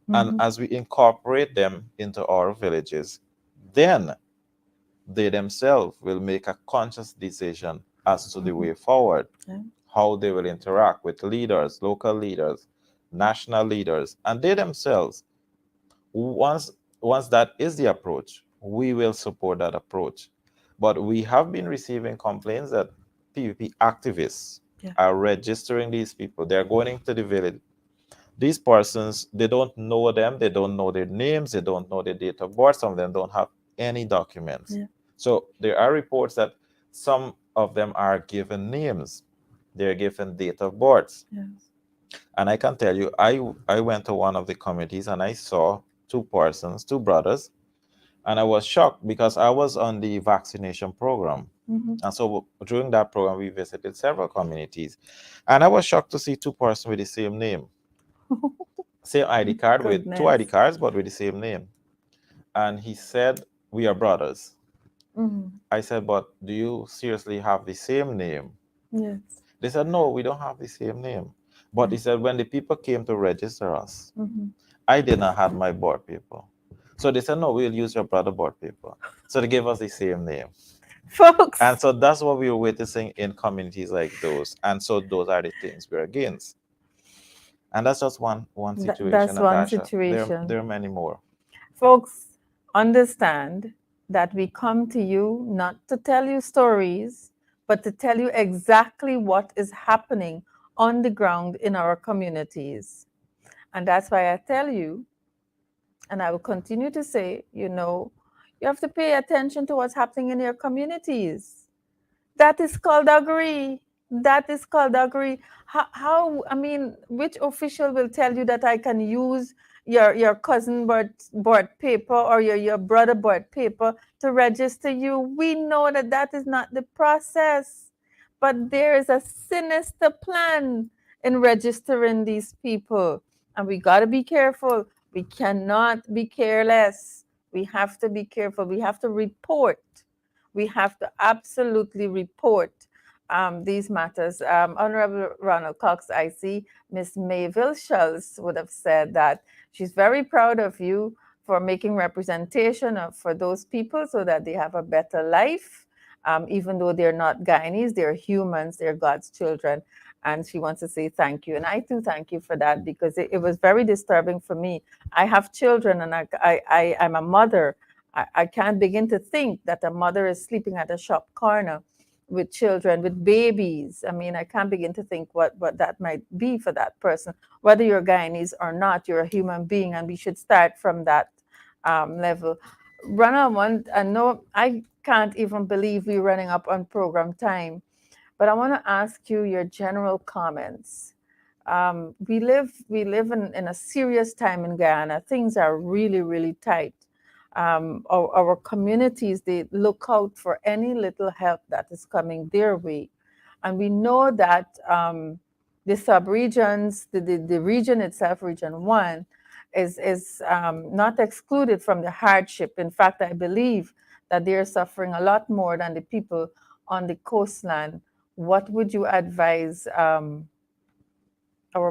And Mm-hmm. as we incorporate them into our villages, then they themselves will make a conscious decision as to the Mm-hmm. way forward, Yeah. how they will interact with leaders, local leaders, national leaders, and they themselves. Once once that is the approach, we will support that approach. But we have been receiving complaints that PVP activists Yeah. are registering these people. They're going into the village. These persons, they don't know them, they don't know their names, they don't know their date of birth. Some of them don't have any documents. Yeah. So there are reports that some of them are given names, they're given date of birth. Yes. And I can tell you, I went to one of the committees and I saw two persons, two brothers, and I was shocked because I was on the vaccination program. Mm-hmm. And so during that program, we visited several communities. And I was shocked to see two persons with the same name, same ID card, with two ID Goodness. cards, but with the same name. And he said, "We are brothers." Mm-hmm. I said, "But do you seriously have the same name?" Yes. They said, "No, we don't have the same name." But Yeah. he said, when the people came to register us, Mm-hmm. I did not have my board paper. So they said, "No, we'll use your brother board paper." So they gave us the same name. And Folks, so that's what we were witnessing in communities like those. And so those are the things we're against. And that's just one situation, that's one Natasha. There situation. are many more. Folks, understand that we come to you not to tell you stories, but to tell you exactly what is happening on the ground in our communities. And that's why I tell you, and I will continue to say, you have to pay attention to what's happening in your communities. That is called skullduggery. That is called skullduggery. I mean, which official will tell you that I can use your cousin board paper or your brother board paper to register you? We know that that is not the process. But there is a sinister plan in registering these people. And we got to be careful. We cannot be careless. We have to be careful. We have to report. We have to absolutely report these matters. Honorable Ronald Cox, I see Miss Mayville Schultz would have said that she's very proud of you for making representation for those people so that they have a better life. Even though they're not Guyanese, they're humans, they're God's children. And she wants to say thank you. And I too thank you for that because it was very disturbing for me. I have children and I'm a mother. I can't begin to think that a mother is sleeping at a shop corner with children, with babies. I mean, I can't begin to think what that might be for that person. Whether you're Guyanese or not, you're a human being, and we should start from that level. Run one, I know I can't even believe we're running up on program time, but I want to ask you your general comments. We live in a serious time in Guyana. Things are really, really tight. Our communities, they look out for any little help that is coming their way. And we know that the sub-regions, the region itself, Region 1, is not excluded from the hardship. In fact, I believe that they're suffering a lot more than the people on the coastland. What would you advise our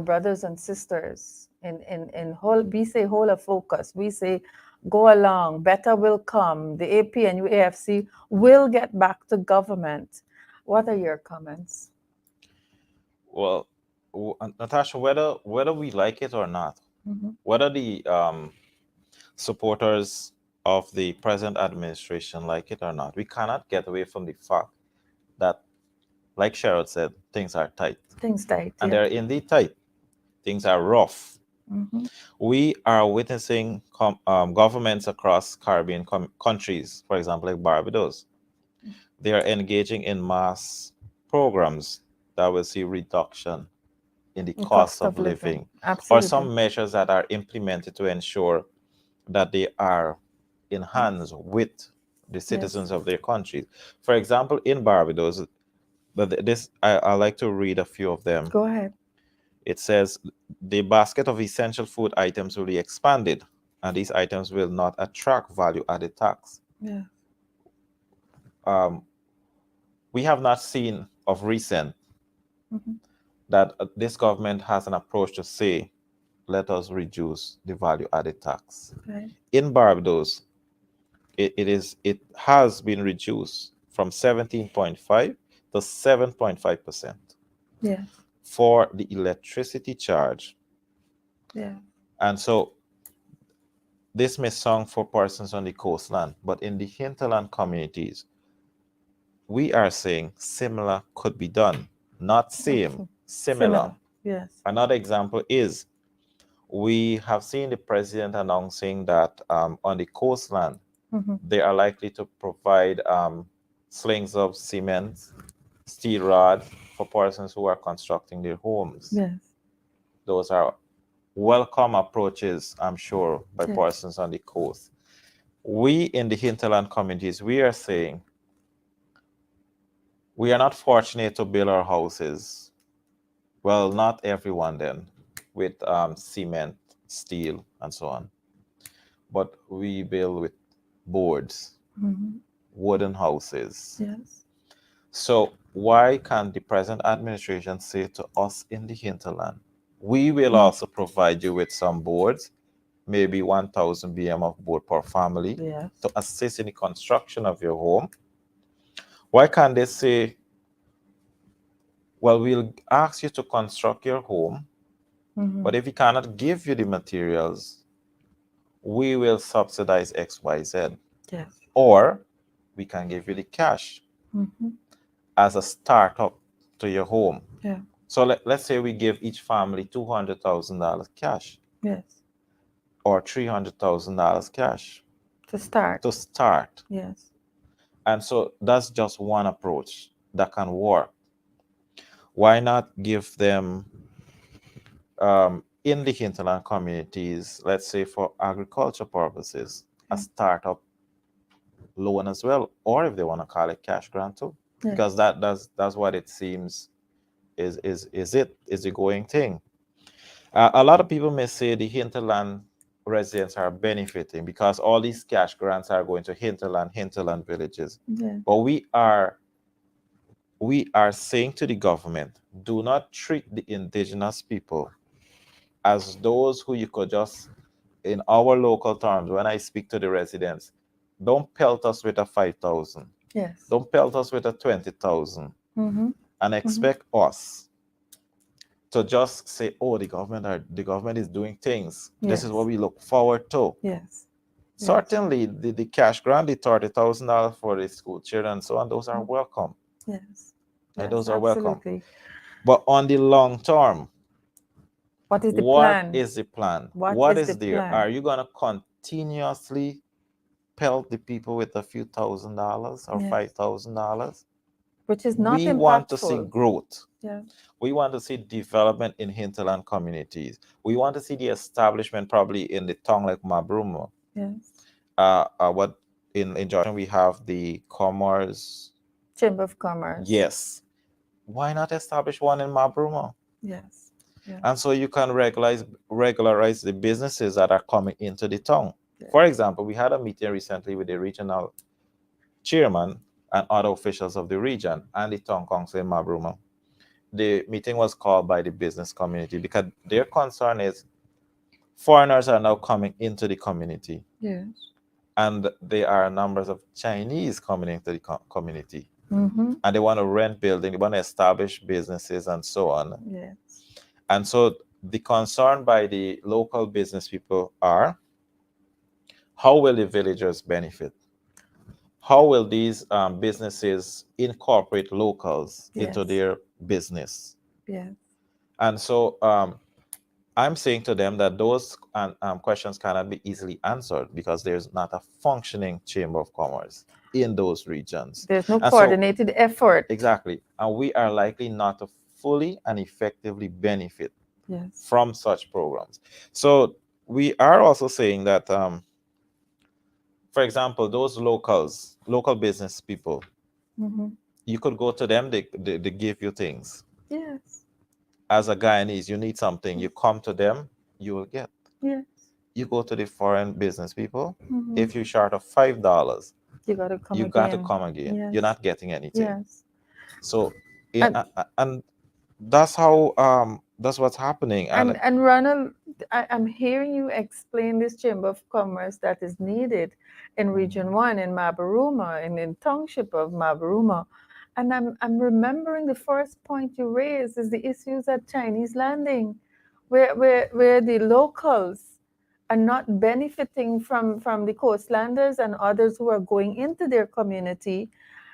brothers and sisters in whole? We say whole of focus. We say go along. Better will come. The AP and UAFC will get back to government. What are your comments? Well, Natasha, whether we like it or not, Mhm. whether the supporters of the present administration like it or not, we cannot get away from the fact that, like Cheryl said, things are tight. Things tight, And yeah. they're indeed tight. Things are rough. Hmm. We are witnessing governments across Caribbean countries, for example, like Barbados. They are engaging in mass programs that will see reduction in the cost Cost of of living, living, or absolutely. some measures that are implemented to ensure that they are in Yes. hands with the Yes. citizens of their countries. For example, in Barbados, but this I like to read a few of them. Go ahead. It says the basket of essential food items will be expanded, and these items will not attract value added tax. Yeah. Um, we have not seen of recent Hmm. that this government has an approach to say, let us reduce the value added tax. Right. In Barbados, it has been reduced from 17.5 to 7.5% Yes. for the electricity charge. Yeah. And so this may sound for persons on the coastland, but in the hinterland communities, we are saying similar could be done. Not same, Absolutely. similar. Similar. Yes. Another example is we have seen the president announcing that on the coastland, Hmm. they are likely to provide slings of cement, steel rod for persons who are constructing their homes. Yes. Those are welcome approaches, I'm sure, by Yes. persons on the coast. We in the hinterland communities, we are saying we are not fortunate to build our houses. Well, not everyone then, with cement, steel, and so on. But we build with boards, Hmm. wooden houses. Yes. So why can't the present administration say to us in the hinterland, we will Mm. also provide you with some boards, maybe 1,000 BM of board per family Yes. to assist in the construction of your home? Why can't they say, well, we'll ask you to construct your home, Hmm. but if we cannot give you the materials, we will subsidize XYZ. Yes. Or we can give you the cash Hmm. as a startup to your home. Yeah. So let's say we give each family $200,000 cash Yes. or $300,000 cash To start. to start. Yes. And so that's just one approach that can work. Why not give them in the hinterland communities, let's say for agriculture purposes, a Yeah. startup loan as well, or if they want to call it cash grant too, Yes. because that's what it seems is the going thing. A lot of people may say the hinterland residents are benefiting because all these cash grants are going to hinterland villages. Yeah. But we are saying to the government, do not treat the indigenous people as those who you could just, in our local terms, when I speak to the residents, don't pelt us with a 5,000. Yes. Don't pelt us with a 20,000 Hmm. and Hmm. expect us to just say, "Oh, the government is doing things. This is what Yes. we look forward to." Yes. Yes. Certainly, the cash grant, the $30,000 for the school children, and so on, those are Mm. welcome. Yes. And Yes. those are welcome. Absolutely. But on the long term, What is the what plan? is the plan? What What is the is there? Are plan? you going to continuously pelt the people with a few $1,000s or Yes. $5,000? Which is not We want to see impactful. growth. Yeah. We want to see development in hinterland communities. We want to see the establishment probably in the town like Mabrumo. Yes. What in Georgia we have the commerce. Chamber of Commerce. Yes. Why not establish one in Mabrumo? Yes. Yeah. And so you can regularize the businesses that are coming into the town. Yeah. For example, we had a meeting recently with the regional chairman and other officials of the region and the town council in Mabruma. The meeting was called by the business community because their concern is foreigners are now coming into the community, Yes. and there are numbers of Chinese coming into the community, Mm-hmm. and they want to rent building, they want to establish businesses and so on. Yes. And so the concern by the local business people are, how will the villagers benefit? How will these businesses incorporate locals into Yes. their business? Yes. And so I'm saying to them that those questions cannot be easily answered because there's not a functioning chamber of commerce in those regions. There's no And so, coordinated effort. exactly, and we are likely not to fully and effectively benefit Yes. from such programs. So we are also saying that, for example, those local business people, Mm-hmm. you could go to them, they give you things. Yes. As a Guyanese, you need something, you come to them, you will get. Yes. You go to the foreign business people, Mm-hmm. if you're short of $5, You got to come you got to again. come again. Yes. You're not getting anything. Yes. So, yeah, And and that's how that's what's happening. And and Ronald, I'm hearing you explain this chamber of commerce that is needed in Region Mhm. One in Mabaruma and in township of Mabaruma, and I'm remembering the first point you raised is the issues at Chinese Landing, where the locals are not benefiting from the coastlanders and others who are going into their community,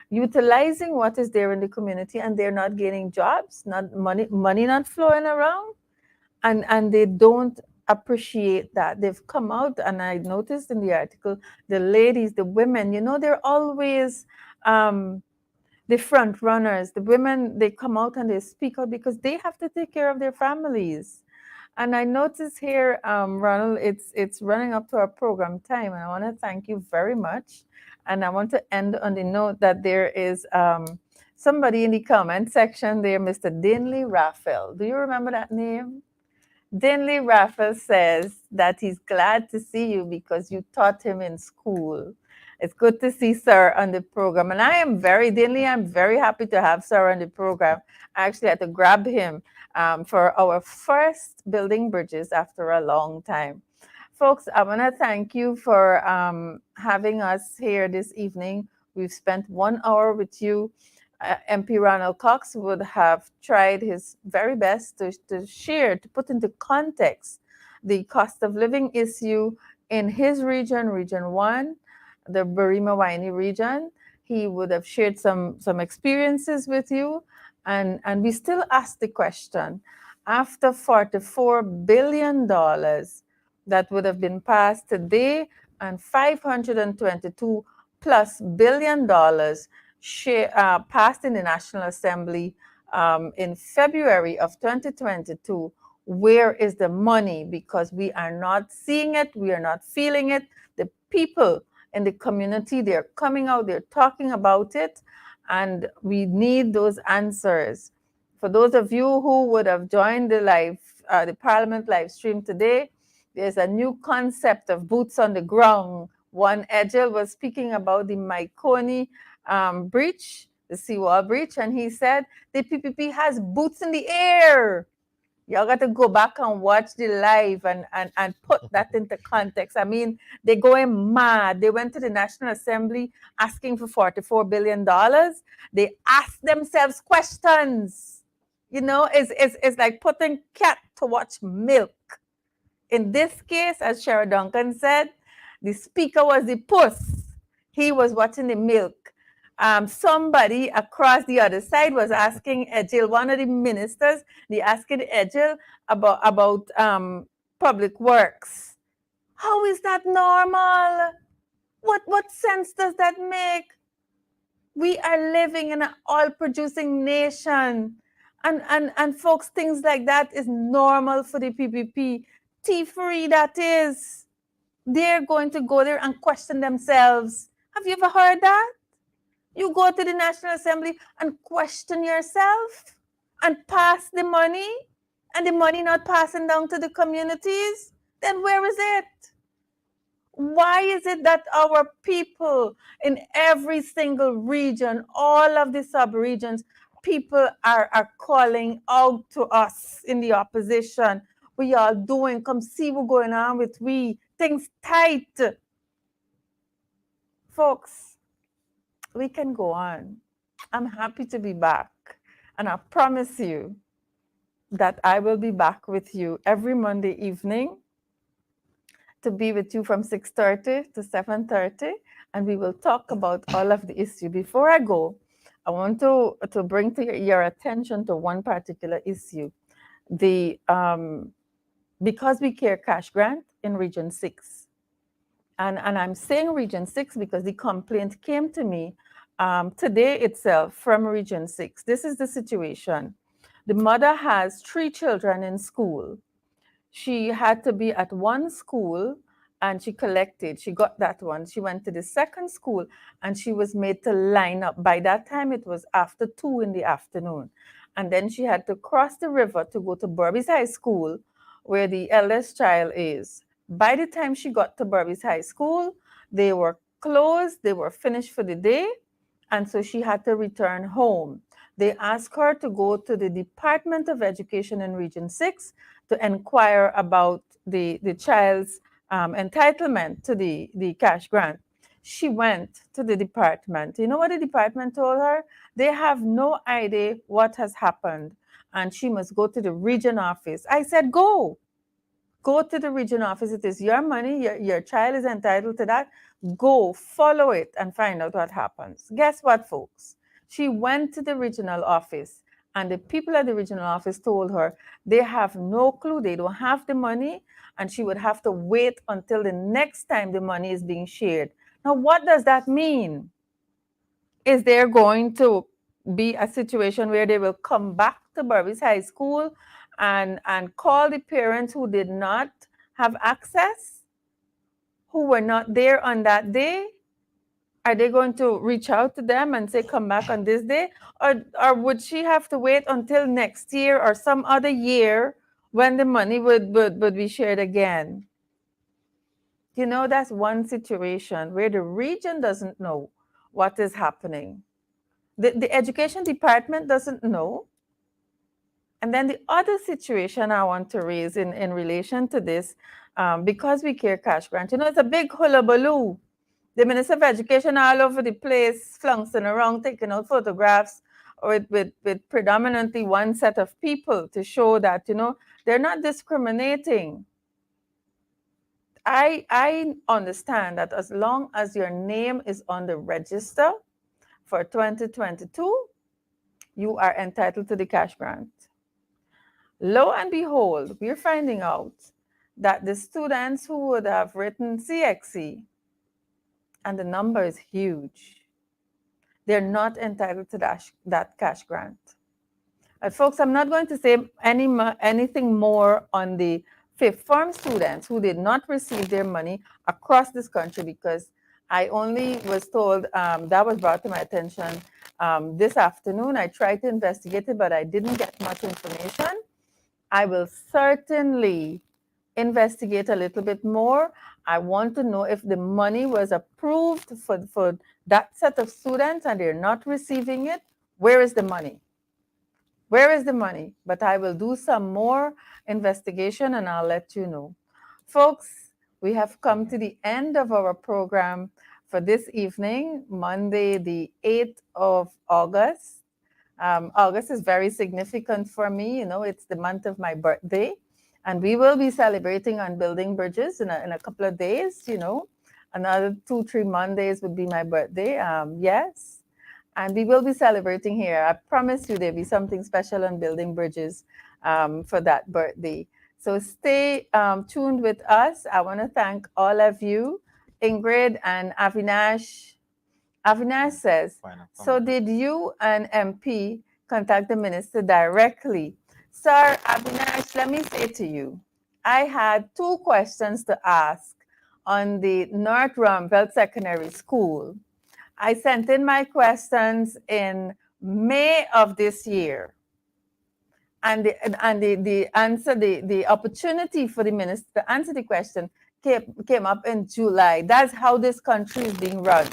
utilizing what is there in the community, and they're not gaining jobs, not money not flowing around, and they don't appreciate that. They've come out, and I noticed in the article, the ladies, the women, they're always um, the front runners. The women, they come out and they speak out because they have to take care of their families. And I notice here, Ronald, it's running up to our program time, and I want to thank you very much. And I want to end on the note that there is somebody in the comment section there, Mr. Dinley Raphael. Do you remember that name? Dinley Raphael says that he's glad to see you because you taught him in school. It's good to see Sir on the program. And Dinley, I'm very happy to have Sir on the program. I actually had to grab him for our first building bridges after a long time. Folks, I want to thank you for having us here this evening. We've spent 1 hour with you. MP Ronald Cox would have tried his very best to share, to put into context the cost of living issue in his region, Region 1, the Barima Waini region. He would have shared some experiences with you. And we still ask the question, after $44 billion that would have been passed today and 522 plus $1 billion passed in the National Assembly in February of 2022, where is the money? Because we are not seeing it, we are not feeling it. The people in the community, they're coming out, they're talking about it, and we need those answers. For those of you who would have joined the Parliament live stream today, there's a new concept of boots on the ground. One Edgel was speaking about the Maikoni breach, the seawall breach, and he said the PPP has boots in the air. Y'all got to go back and watch the live and put that into context. I mean, they're going mad. They went to the National Assembly asking for $44 billion. They asked themselves questions. It's like putting cat to watch milk. In this case, as Shara Duncan said, the speaker was the puss. He was watching the milk. Somebody across the other side was asking Ejil, one of the ministers, they asking Ejil about public works. How is that normal? What sense does that make? We are living in an oil-producing nation. And folks, things like that is normal for the PPP. Tea-free, that is. They're going to go there and question themselves. Have you ever heard that? You go to the National Assembly and question yourself and pass the money and the money not passing down to the communities, then where is it? Why is it that our people in every single region, all of the sub-regions, people are calling out to us in the opposition? We are doing, come see what's going on with we, things tight. Folks, we can go on. I'm happy to be back. And I promise you that I will be back with you every Monday evening to be with you from 6:30 to 7:30, and we will talk about all of the issue. Before I go, I want to bring to your attention to one particular issue. The Because We Care cash grant in Region 6. And I'm saying Region 6 because the complaint came to me today itself from Region 6. This is the situation. The mother has 3 children in school. She had to be at one school and she collected. She got that one. She went to the second school and she was made to line up. By that time, it was after 2 in the afternoon. And then she had to cross the river to go to Burbis High School, where the eldest child is. By the time she got to Burbis High School, they were closed, they were finished for the day, and so she had to return home. They asked her to go to the Department of Education in Region 6 to inquire about the child's entitlement to the cash grant. She went to the department. You know what the department told her? They have no idea what has happened, and she must go to the region office. I said, go to the region office. It is your money. Your child is entitled to that. Go follow it and find out what happens. Guess what, folks? She went to the regional office, and the people at the regional office told her they have no clue. They don't have the money, and she would have to wait until the next time the money is being shared. Now, what does that mean? Is there going to be a situation where they will come back to Burbis High School and call the parents who did not have access, who were not there on that day? Are they going to reach out to them and say, come back on this day? Or would she have to wait until next year or some other year when the money would be shared again? You know, that's one situation where the region doesn't know what is happening. The education department doesn't know. And then the other situation I want to raise in relation to this, because we care cash grant, you know, it's a big hullabaloo. The Minister of Education all over the place, flouncing around, taking out photographs with predominantly one set of people to show that, you know, they're not discriminating. I understand that as long as your name is on the register for 2022, you are entitled to the cash grant. Lo and behold, we're finding out that the students who would have written CXC, and the number is huge, they're not entitled to that cash grant. Folks, I'm not going to say anything more on the fifth form students who did not receive their money across this country, because I only was told that was brought to my attention this afternoon. I tried to investigate it, but I didn't get much information. I will certainly investigate a little bit more. I want to know if the money was approved for that set of students and they're not receiving it. Where is the money? Where is the money? But I will do some more investigation and I'll let you know. Folks, we have come to the end of our program for this evening, Monday, the 8th of August. August is very significant for me. You know, it's the month of my birthday. And we will be celebrating on Building Bridges in a couple of days, you know. Another 2-3 Mondays would be my birthday. Yes. And we will be celebrating here. I promise you there'll be something special on Building Bridges for that birthday. So stay tuned with us. I want to thank all of you. Ingrid and Avinash. Avinash says, so did you and MP contact the minister directly? Sir Avinash, let me say to you, I had 2 questions to ask on the North Rumville Secondary School. I sent in my questions in May of this year. and the answer, the opportunity for the minister to answer the question came up in July. That's how this country is being run.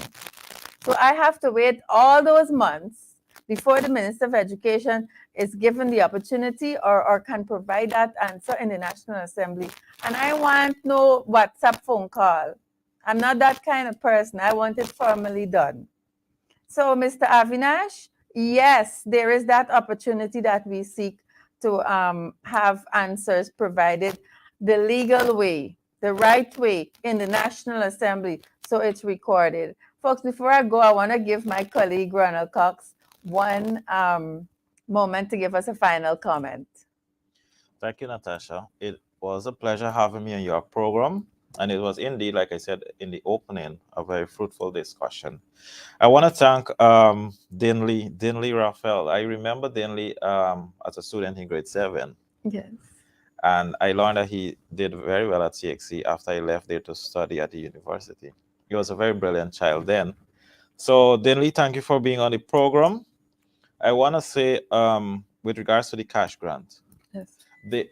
So I have to wait all those months before the Minister of Education is given the opportunity or can provide that answer in the National Assembly. And I want no WhatsApp phone call. I'm not that kind of person. I want it formally done. So, Mr. Avinash, yes, there is that opportunity that we seek to have answers provided the legal way, the right way in the National Assembly, so it's recorded. Folks, before I go, I want to give my colleague Ronald Cox one moment to give us a final comment. Thank you, Natasha. It was a pleasure having me on your program. And it was indeed, like I said in the opening, a very fruitful discussion. I want to thank Dinley Raphael. I remember Dinley as a student in grade 7. Yes. And I learned that he did very well at CXC after I left there to study at the university. He was a very brilliant child then. So, Dinley, thank you for being on the program. I want to say, with regards to the cash grant, Yes. the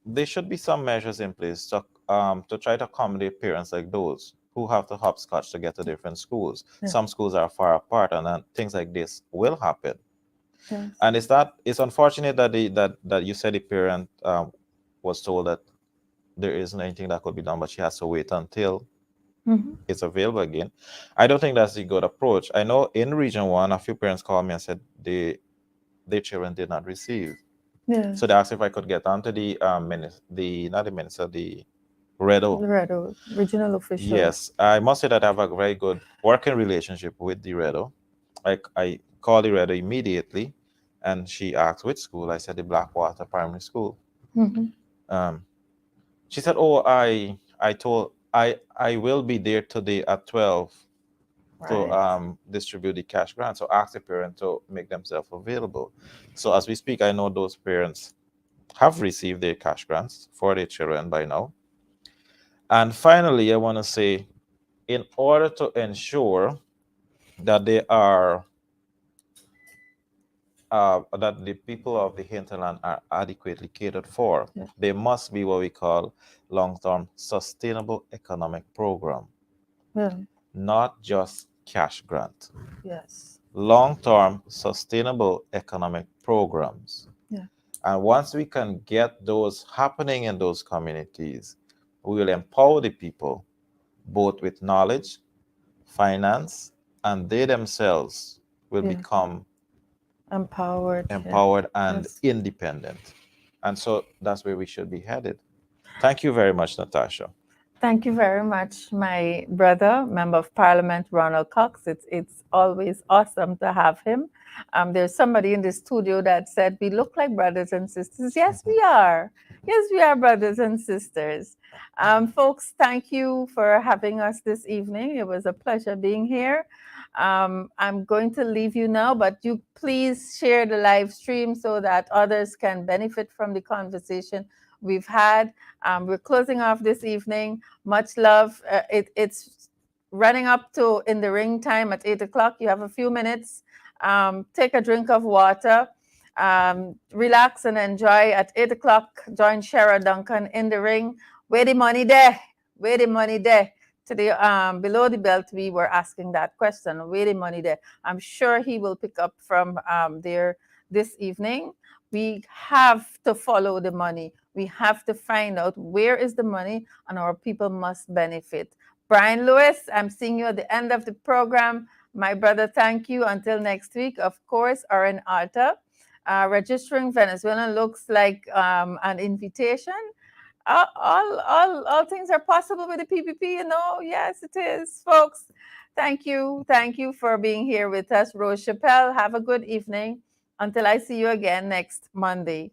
there should be some measures in place to try to accommodate parents like those who have to hopscotch to get to different schools. Yeah. Some schools are far apart, and then things like this will happen. Yes. And it's unfortunate that that you said the parent was told that there isn't anything that could be done, but she has to wait until it's available again. I don't think that's a good approach. I know in Region 1, a few parents called me and said their children did not receive. Yeah. So they asked if I could get onto the minister, the not the minister, the Redo. Redo, regional official. Yes, I must say that I have a very good working relationship with the Redo. I called the Redo immediately, and she asked which school. I said the Blackwater Primary School. Um, she said, "Oh, I will be there today at 12 to Right. distribute the cash grant. So ask the parent to make themselves available." So as we speak, I know those parents have received their cash grants for their children by now. And finally, I want to say, in order to ensure that they are that the people of the hinterland are adequately catered for, Yeah. there must be what we call long-term sustainable economic program, Yeah. not just cash grant. Yes. Long-term sustainable economic programs. Yeah. And once we can get those happening in those communities, we will empower the people both with knowledge, finance, and they themselves will Yeah. become Empowered. Yeah. empowered and Yes. independent. And so that's where we should be headed. Thank you very much, Natasha. Thank you very much, my brother, Member of Parliament Ronald Cox. It's always awesome to have him. There's somebody in the studio that said we look like brothers and sisters. Yes, we are. Yes, we are brothers and sisters. Folks, thank you for having us this evening. It was a pleasure being here. I'm going to leave you now, but you please share the live stream so that others can benefit from the conversation we've had. We're closing off this evening. Much love. It's running up to in the ring time at 8 o'clock. You have a few minutes. Take a drink of water. Relax and enjoy. At 8 o'clock, join Shara Duncan in the ring. Where the money there? Where the money there? To the below the belt, we were asking that question. Where the money there? I'm sure he will pick up from there this evening. We have to follow the money. We have to find out where is the money, and our people must benefit. Brian Lewis, I'm seeing you at the end of the program. My brother, thank you. Until next week, of course, Aaron Alta. Registering Venezuela looks like an invitation. All things are possible with the PPP, you know. Yes, it is, folks. Thank you. Thank you for being here with us. Rose Chappelle, have a good evening. Until I see you again next Monday.